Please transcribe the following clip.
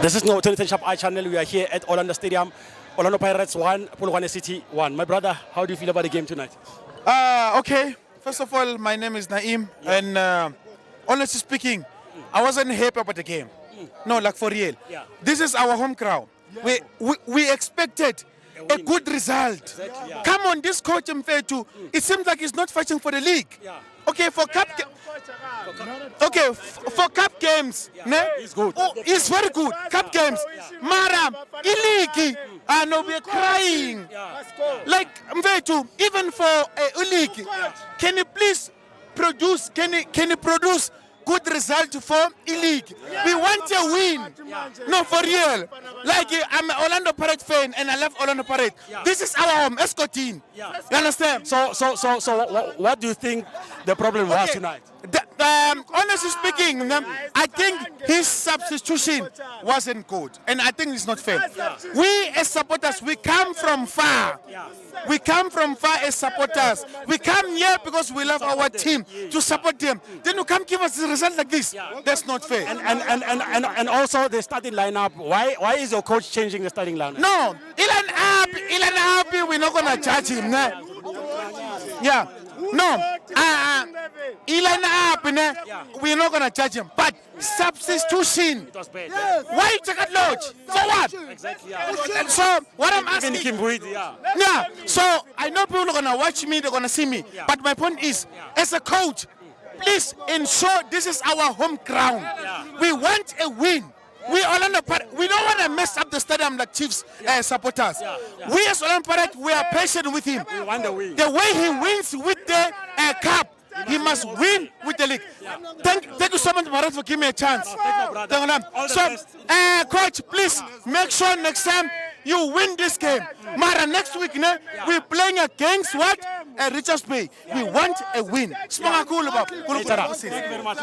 This is no 2010 Sharp Eye Channel. We are here at Orlando Stadium. Orlando Pirates 1, Polokwane City 1. My brother, how do you feel about the game tonight? Okay. First of all, my name is Naim, and honestly speaking, I wasn't happy about the game. No, like for real. Yeah. This is our home crowd. We expected a good result. Exactly, yeah. Come on, this coach Mfetu, it seems like he's not fighting for the league. Yeah. Okay, for cup. For cup games, ne? He's good. Oh, he's very good. Cup games, Maram, Iliki, no, we're crying. Like Mfetu, even for Iliki, can you please produce? Can you produce good result for E-League? We want a win. No, for real. Like, I'm an Orlando Pirates fan and I love Orlando Pirates. This is our home, Escort team. You understand? So, what do you think the problem was tonight? Honestly speaking, I think his substitution wasn't good, and I think it's not fair. We as supporters, we come from far. We come from far as supporters. We come here because we love our team, to support them. Then you come give us a result like this. That's not fair. And also the starting lineup. Why is your coach changing the starting lineup? No, Ilan Abi, we're not gonna judge him. Ne? Yeah. No. Ilan Abi, we're not gonna judge him. But substitution. It was bad. Why you take a lodge? For what? Exactly. And so what I'm asking. Even Kimbuid, Yeah. So I know people are gonna watch me, they're gonna see me. But my point is, as a coach, please ensure this is our home ground. We want a win. We don't want to mess up the stadium like Chiefs supporters. We as Orlando Pirates, we are patient with him. We want the win. The way he wins with the cup, he must win with the league. Thank you so much, Marat, for giving me a chance. So, coach, please make sure next time you win this game. Mara, next week, we're playing against what? Richards Bay. We want a win. Thank you very much.